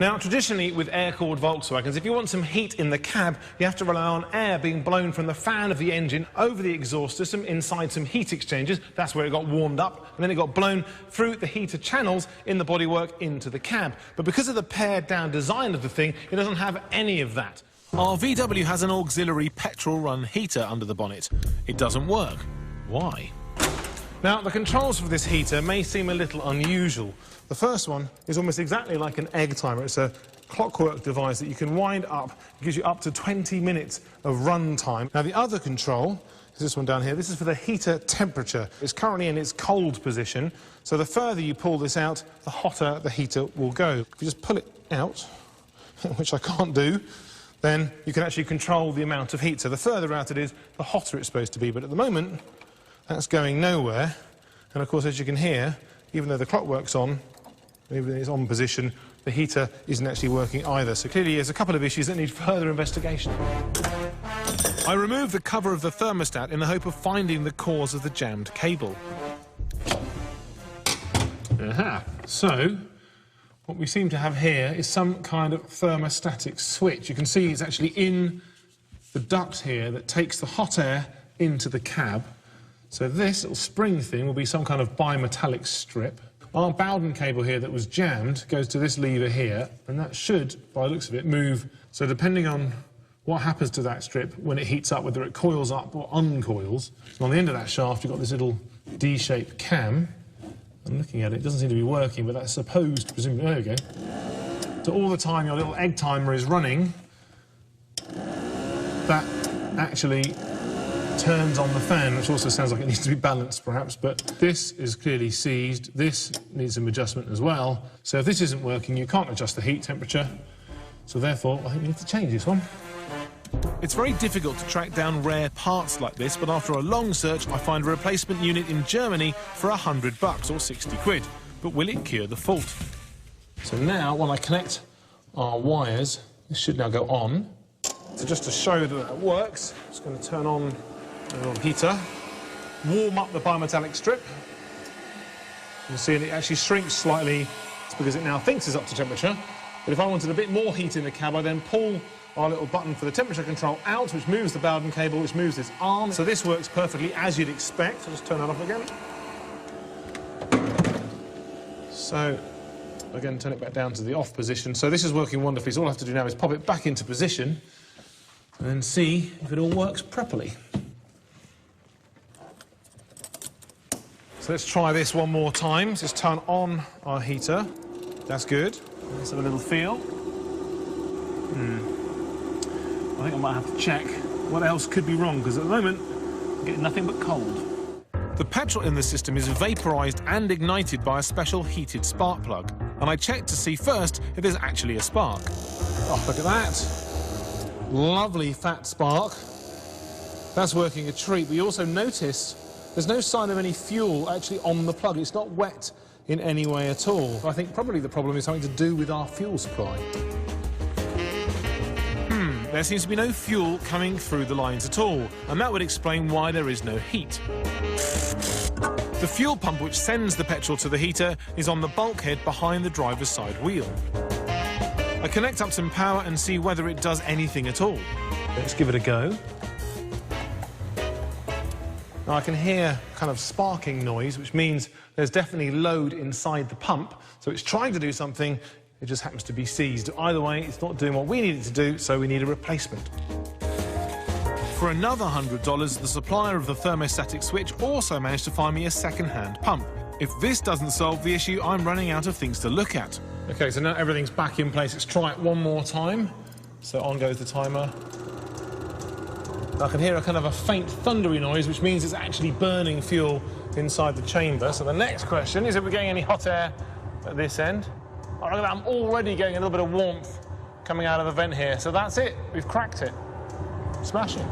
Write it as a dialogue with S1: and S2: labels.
S1: Now, traditionally, with air-cooled Volkswagens, if you want some heat in the cab, you have to rely on air being blown from the fan of the engine over the exhaust system inside some heat exchangers. That's where it got warmed up, and then it got blown through the heater channels in the bodywork into the cab. But because of the pared-down design of the thing, it doesn't have any of that. Our VW has an auxiliary petrol-run heater under the bonnet. It doesn't work. Why? Now, the controls for this heater may seem a little unusual. The first one is almost exactly like an egg timer. It's a clockwork device that you can wind up. It gives you up to 20 minutes of run time. Now, the other control is this one down here. This is for the heater temperature. It's currently in its cold position, so the further you pull this out, the hotter the heater will go. If you just pull it out, which I can't do, then you can actually control the amount of heat. So the further out it is, the hotter it's supposed to be. But at the moment, that's going nowhere. And of course, as you can hear, even though the clockwork's on, even though it's on position, the heater isn't actually working either. So clearly there's a couple of issues that need further investigation. I removed the cover of the thermostat in the hope of finding the cause of the jammed cable. Aha. So what we seem to have here is some kind of thermostatic switch. You can see it's actually in the duct here that takes the hot air into the cab. So this little spring thing will be some kind of bimetallic strip. Our Bowden cable here that was jammed goes to this lever here, and that should, by the looks of it, move. So depending on what happens to that strip when it heats up, whether it coils up or uncoils, and on the end of that shaft you've got this little D-shaped cam. I'm looking at it, it doesn't seem to be working, but that's supposed, presumably, there we go. So all the time your little egg timer is running, that actually turns on the fan, which also sounds like it needs to be balanced perhaps, but this is clearly seized. This needs some adjustment as well. So if this isn't working, you can't adjust the heat temperature. So therefore, I think we need to change this one. It's very difficult to track down rare parts like this, but after a long search, I find a replacement unit in Germany for $100 or 60 quid. But will it cure the fault? So now, when I connect our wires, this should now go on. So just to show that that works, I'm just going to turn on the little heater, warm up the bimetallic strip. You can see it actually shrinks slightly. It's because it now thinks it's up to temperature. But if I wanted a bit more heat in the cab, I then pull our little button for the temperature control out, which moves the Bowden cable, which moves this arm. So this works perfectly as you'd expect. I'll just turn that off again. So again, turn it back down to the off position. So this is working wonderfully. So all I have to do now is pop it back into position and then see if it all works properly. So let's try this one more time. Just turn on our heater. That's good. Let's have a little feel. I think I might have to check what else could be wrong, because at the moment, I'm getting nothing but cold. The petrol in the system is vaporised and ignited by a special heated spark plug. And I checked to see first if there's actually a spark. Oh, look at that. Lovely fat spark. That's working a treat. We also notice there's no sign of any fuel actually on the plug. It's not wet in any way at all. I think probably the problem is something to do with our fuel supply. There seems to be no fuel coming through the lines at all, and that would explain why there is no heat. The fuel pump which sends the petrol to the heater is on the bulkhead behind the driver's side wheel. I connect up some power and see whether it does anything at all. Let's give it a go. Now I can hear kind of sparking noise, which means there's definitely load inside the pump, so it's trying to do something. It just happens to be seized. Either way, it's not doing what we need it to do, so we need a replacement. For another $100, the supplier of the thermostatic switch also managed to find me a second-hand pump. If this doesn't solve the issue, I'm running out of things to look at. OK, so now everything's back in place. Let's try it one more time. So on goes the timer. I can hear a kind of a faint thundery noise, which means it's actually burning fuel inside the chamber. So the next question is if we're getting any hot air at this end. Oh, look at that, I'm already getting a little bit of warmth coming out of the vent here. So that's it, we've cracked it. Smashing.